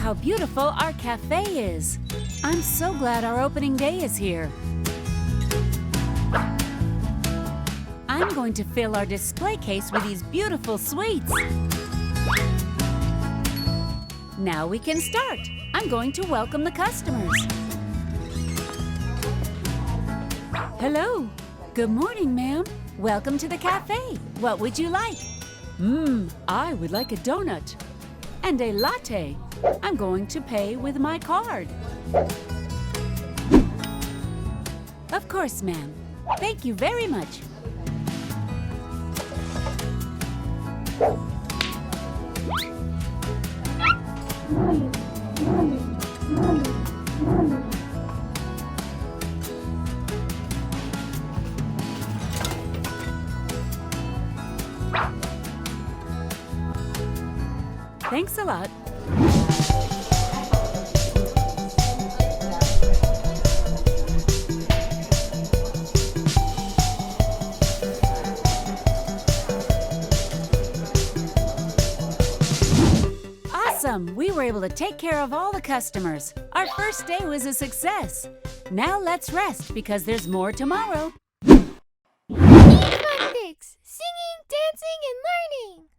how beautiful our cafe is. I'm so glad our opening day is here. I'm going to fill our display case with these beautiful sweets. Now we can start. I'm going to welcome the customers. Hello. Good morning, ma'am. Welcome to the cafe. What would you like? I would like a donut and a latte. I'm going to pay with my card. Of course, ma'am. Thank you very much. Thanks a lot. Awesome! We were able to take care of all the customers. Our first day was a success. Now let's rest because there's more tomorrow. Infantix! Singing, dancing, and learning!